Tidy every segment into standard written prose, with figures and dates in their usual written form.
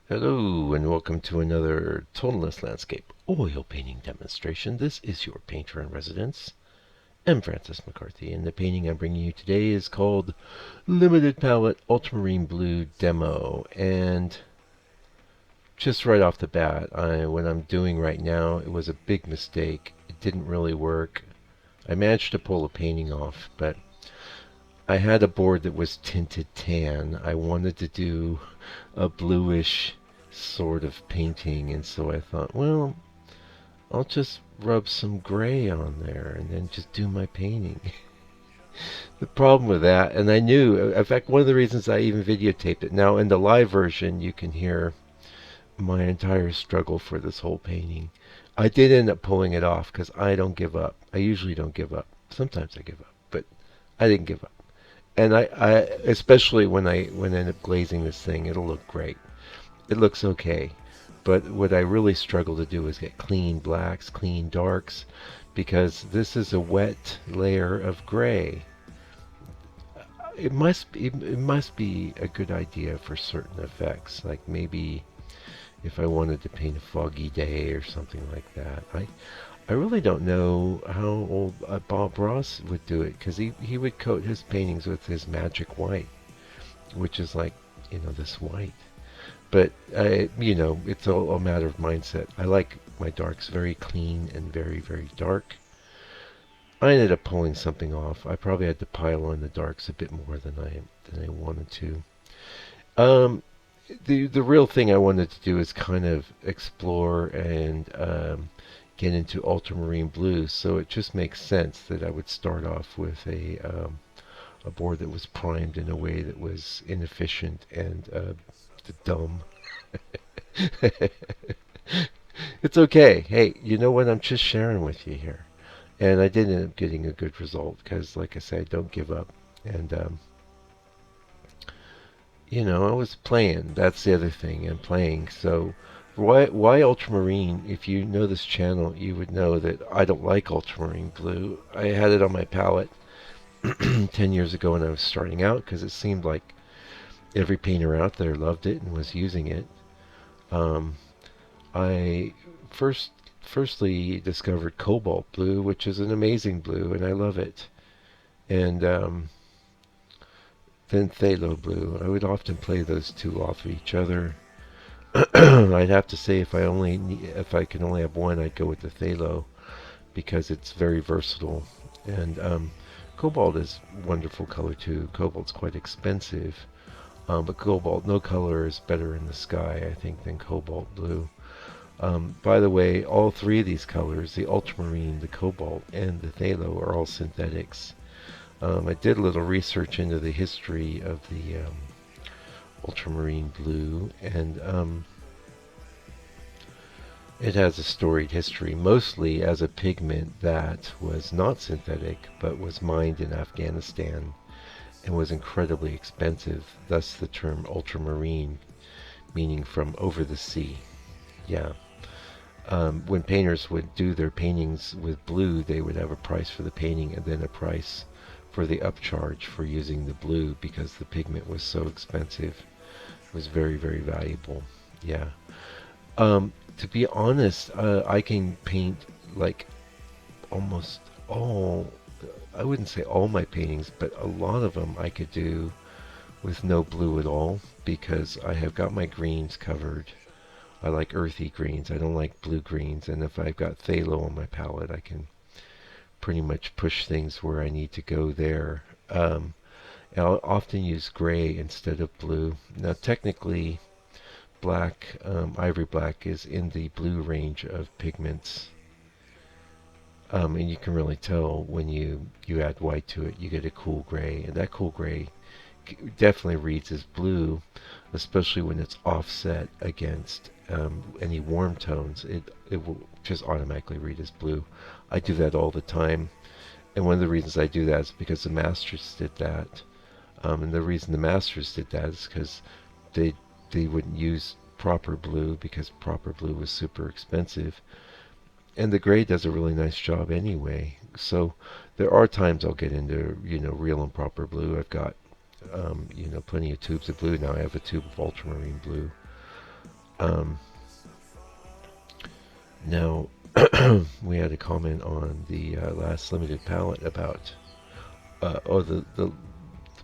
Hello and welcome to another tonalist landscape oil painting demonstration. This is your painter in residence. I'm Francis McCarthy, and the painting I'm bringing you today is called Limited Palette Ultramarine Blue Demo. And just right off the bat, what I'm doing right now, it was a big mistake. It didn't really work. I managed to pull a painting off, but I had a board that was tinted tan. I wanted to do a bluish sort of painting, and so I thought, well, I'll just rub some gray on there and then just do my painting. The problem with that, and I knew, in fact, one of the reasons I even videotaped it. Now, in the live version, you can hear my entire struggle for this whole painting. I did end up pulling it off because I don't give up. I usually don't give up. Sometimes I give up, but I didn't give up. And I especially when I end up glazing this thing, it'll look great. It looks okay. But what I really struggle to do is get clean blacks, clean darks, because this is a wet layer of gray. It must be a good idea for certain effects, like maybe if I wanted to paint a foggy day or something like that. I really don't know how old Bob Ross would do it, because he would coat his paintings with his magic white, which is like, this white. But, it's all a matter of mindset. I like my darks very clean and very, very dark. I ended up pulling something off. I probably had to pile on the darks a bit more than I wanted to. Um, the real thing I wanted to do is kind of explore and get into ultramarine blue. So it just makes sense that I would start off with a board that was primed in a way that was inefficient and dumb. It's okay. Hey, you know what? I'm just sharing with you here. And I did end up getting a good result because, like I said, don't give up. And, I was playing. That's the other thing. I'm playing. So, why ultramarine? If you know this channel, you would know that I don't like ultramarine blue. I had it on my palette 10 years ago when I was starting out because it seemed like every painter out there loved it and was using it. Um, I firstly discovered cobalt blue, which is an amazing blue, and I love it. And then phthalo blue. I would often play those two off of each other. I'd have to say if I can only have one, I'd go with the phthalo because it's very versatile. And cobalt is wonderful color too. Cobalt's quite expensive, but cobalt, no color is better in the sky, I think, than cobalt blue. By the way, all three of these colors, the ultramarine, the cobalt, and the phthalo, are all synthetics. I did a little research into the history of the ultramarine blue, and it has a storied history, mostly as a pigment that was not synthetic, but was mined in Afghanistan and was incredibly expensive, thus the term ultramarine, meaning from over the sea. Yeah. When painters would do their paintings with blue, they would have a price for the painting and then a price for the upcharge for using the blue because the pigment was so expensive. It was very, very valuable. Yeah. To be honest, I can paint like almost all, I wouldn't say all my paintings, but a lot of them I could do with no blue at all because I have got my greens covered. I like earthy greens. I don't like blue greens. And if I've got phthalo on my palette, I can pretty much push things where I need to go there. I'll often use gray instead of blue. Now, technically, ivory black is in the blue range of pigments. And you can really tell when you add white to it, you get a cool gray. And that cool gray definitely reads as blue, especially when it's offset against any warm tones. It will just automatically read as blue. I do that all the time, and one of the reasons I do that is because the masters did that. And the reason the masters did that is because they they wouldn't use proper blue because proper blue was super expensive. And the gray does a really nice job anyway. So there are times I'll get into, real and proper blue. I've got, plenty of tubes of blue. Now I have a tube of ultramarine blue. Um, Now, we had a comment on the last limited palette about, or the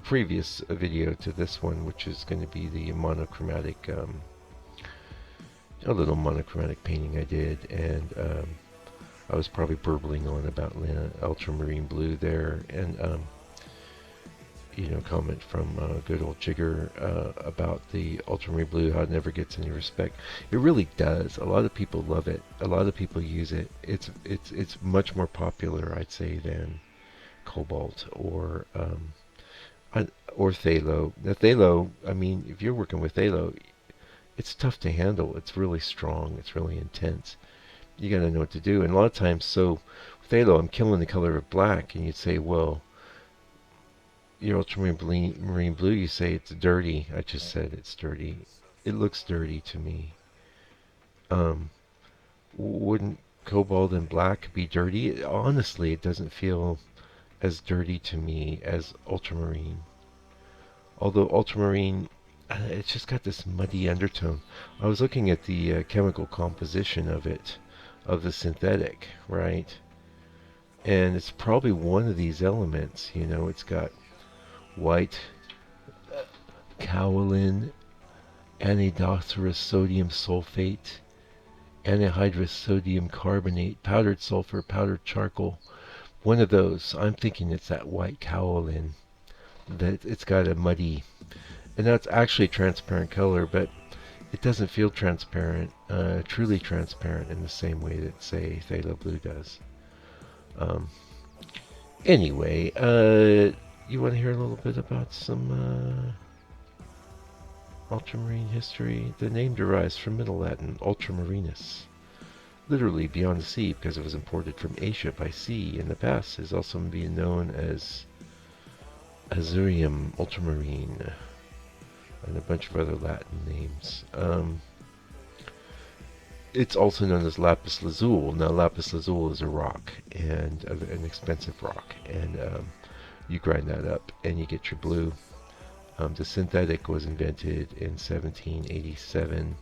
previous video to this one, which is going to be the monochromatic, a little monochromatic painting I did, and I was probably burbling on about ultramarine blue there, and comment from good old Jigger about the ultramarine blue, how it never gets any respect. It really does. A lot of people love it. A lot of people use it. It's much more popular, I'd say, than cobalt or phthalo. The phthalo, I mean, if you're working with phthalo, it's tough to handle. It's really strong. It's really intense. You got to know what to do. And a lot of times, so with phthalo, I'm killing the color of black, and you'd say, well, your ultramarine blue, you say it's dirty. I just said it's dirty. It looks dirty to me. Um, wouldn't cobalt and black be dirty? Honestly, it doesn't feel as dirty to me as ultramarine. Although ultramarine, it's just got this muddy undertone. I was looking at the chemical composition of it, of the synthetic, right? And it's probably one of these elements. It's got white kaolin, anhydrous sodium sulfate, anhydrous sodium carbonate, powdered sulfur, powdered charcoal. One of those. I'm thinking it's that white kaolin. That it's got a muddy, and that's actually transparent color, but it doesn't feel transparent, truly transparent in the same way that, say, phthalo blue does. Um, anyway, you want to hear a little bit about some ultramarine history? The name derives from Middle Latin ultramarinus, literally beyond the sea, because it was imported from Asia by sea. In the past, it has also been known as Azurium ultramarine and a bunch of other Latin names. It's also known as lapis lazuli. Now, lapis lazuli is a rock, and an expensive rock, and you grind that up, and you get your blue. The synthetic was invented in 1787.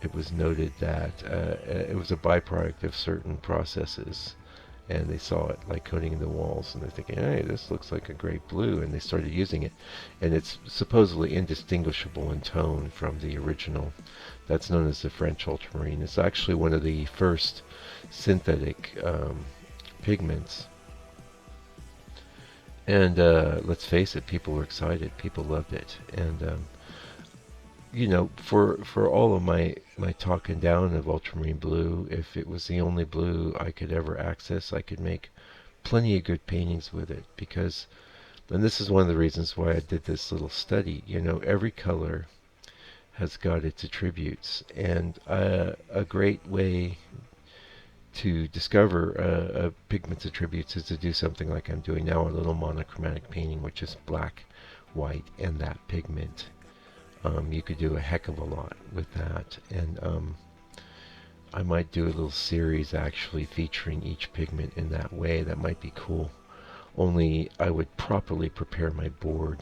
It was noted that it was a byproduct of certain processes, and they saw it like coating the walls, and they're thinking, hey, this looks like a great blue, and they started using it, and it's supposedly indistinguishable in tone from the original. That's known as the French ultramarine. It's actually one of the first synthetic pigments, and let's face it, people were excited, people loved it, and for all of my talking down of ultramarine blue, if it was the only blue I could ever access, I could make plenty of good paintings with it. Because, and this is one of the reasons why I did this little study. Every color has got its attributes, and a great way to discover a pigment's attributes is to do something like I'm doing now, a little monochromatic painting, which is black, white, and that pigment. You could do a heck of a lot with that, and I might do a little series actually featuring each pigment in that way. That might be cool. Only I would properly prepare my board.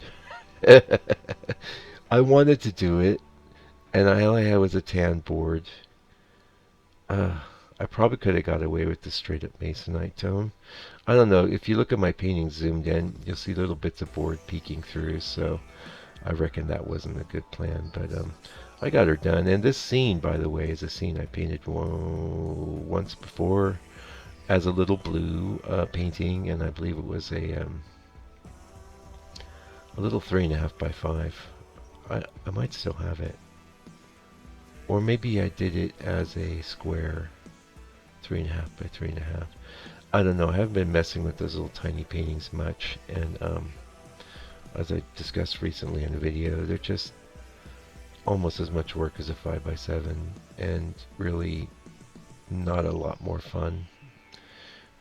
I wanted to do it, and all I had was a tan board. I probably could have got away with the straight up masonite tone. I don't know. If you look at my paintings zoomed in, you'll see little bits of board peeking through, so I reckon that wasn't a good plan, but I got her done. And this scene, by the way, is a scene I painted once before as a little blue painting, and I believe it was a little 3.5 by 5. I might still have it, or maybe I did it as a square, 3.5 by 3.5. I don't know. I haven't been messing with those little tiny paintings much, and as I discussed recently in a video, they're just almost as much work as a 5 by 7 and really not a lot more fun.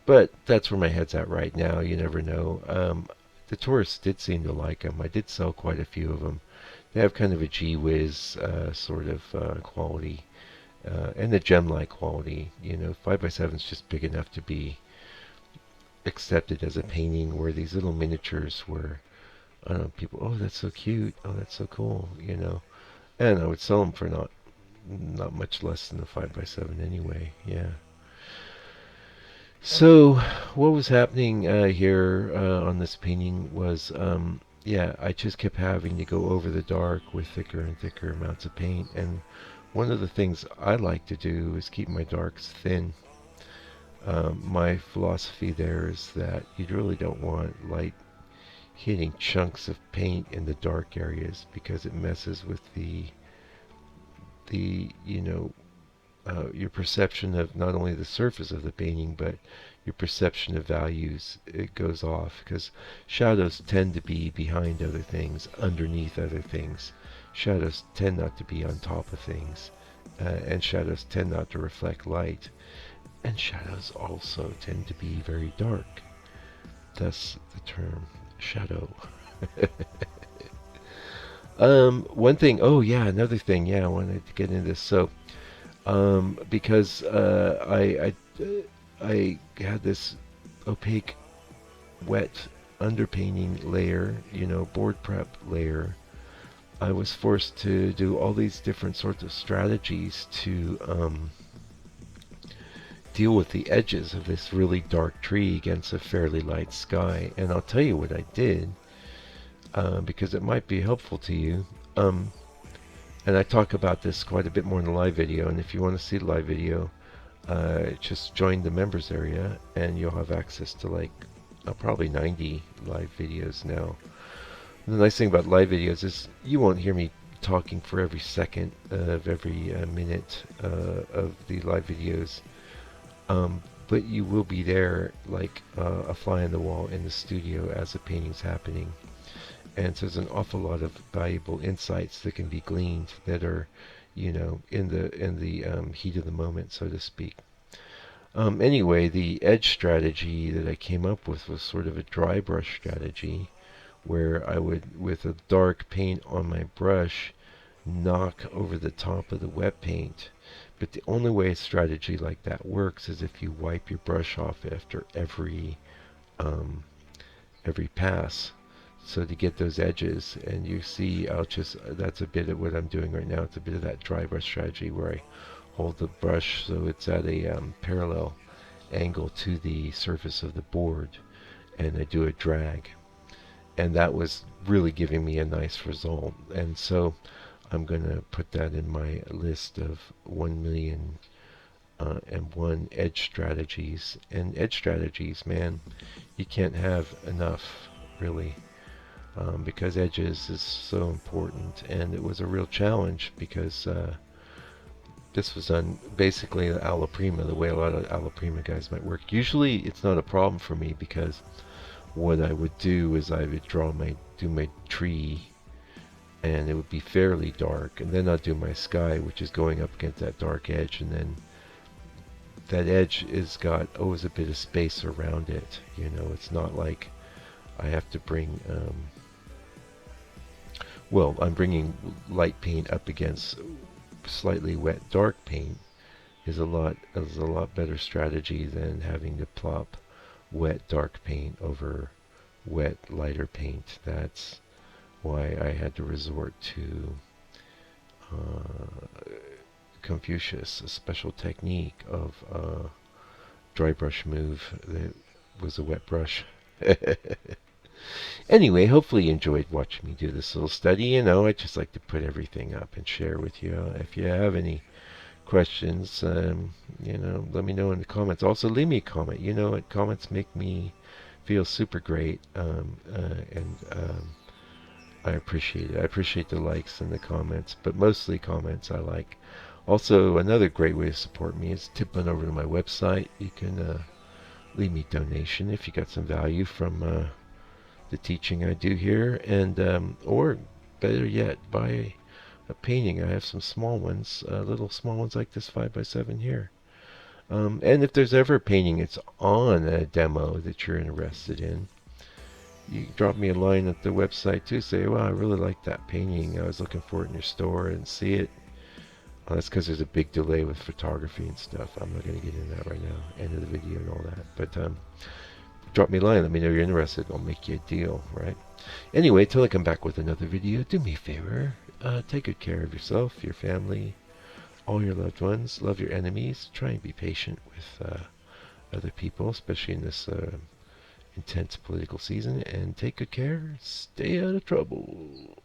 But that's where my head's at right now. You never know. The tourists did seem to like them. I did sell quite a few of them. They have kind of a gee whiz sort of quality, and the gem-like quality. 5 by 7 is just big enough to be accepted as a painting, where these little miniatures were, people, oh, that's so cute, oh, that's so cool, and I would sell them for not not much less than a 5x7 anyway. Yeah. So what was happening here on this painting was, yeah, I just kept having to go over the dark with thicker and thicker amounts of paint. And one of the things I like to do is keep my darks thin. My philosophy there is that you really don't want light hitting chunks of paint in the dark areas because it messes with the your perception of not only the surface of the painting but your perception of values. It goes off because shadows tend to be behind other things, underneath other things. Shadows tend not to be on top of things, and shadows tend not to reflect light. And shadows also tend to be very dark. Thus the term shadow. One thing, oh yeah, another thing, yeah, I wanted to get into this. So, because I had this opaque, wet underpainting layer, board prep layer, I was forced to do all these different sorts of strategies to deal with the edges of this really dark tree against a fairly light sky. And I'll tell you what I did, because it might be helpful to you. And I talk about this quite a bit more in the live video. And if you want to see the live video, just join the members area, and you'll have access to like probably 90 live videos now. And the nice thing about live videos is you won't hear me talking for every second of every minute of the live videos. But you will be there like a fly on the wall in the studio as the painting's happening. And so there's an awful lot of valuable insights that can be gleaned that are, in the heat of the moment, so to speak. Anyway, the edge strategy that I came up with was sort of a dry brush strategy, where I would, with a dark paint on my brush, knock over the top of the wet paint. But the only way a strategy like that works is if you wipe your brush off after every pass. So to get those edges, and you see, that's a bit of what I'm doing right now. It's a bit of that dry brush strategy where I hold the brush so it's at a parallel angle to the surface of the board, and I do a drag. And that was really giving me a nice result. And so I'm going to put that in my list of 1,000,000 and one edge strategies. And edge strategies, man, you can't have enough, really. Because edges is so important, and it was a real challenge because this was on basically the alla prima, the way a lot of alla prima guys might work. Usually it's not a problem for me because what I would do is I would do my tree, and it would be fairly dark, and then I'd do my sky, which is going up against that dark edge, and then that edge is got always a bit of space around it. It's not like I have to bring well, I'm bringing light paint up against slightly wet dark paint is a lot better strategy than having to plop wet dark paint over wet lighter paint. That's why I had to resort to Confucius, a special technique of dry brush move that was a wet brush. Anyway, hopefully you enjoyed watching me do this little study. I just like to put everything up and share with you. If you have any questions, let me know in the comments. Also, leave me a comment. Comments make me feel super great, and I appreciate it. I appreciate the likes and the comments, but mostly comments I like. Also, another great way to support me is tip on over to my website. You can leave me a donation if you got some value from the teaching I do here, and or better yet, buy a painting. I have some small ones, little small ones like this 5x7 here. And if there's ever a painting it's on a demo that you're interested in, you can drop me a line at the website too. Say, well, I really like that painting. I was looking for it in your store and see it. That's because there's a big delay with photography and stuff. I'm not going to get into that right now. End of the video and all that. But drop me a line. Let me know you're interested. I'll make you a deal, right? Anyway, till I come back with another video, do me a favor. Take good care of yourself, your family, all your loved ones. Love your enemies. Try and be patient with other people, especially in this intense political season. And take good care. Stay out of trouble.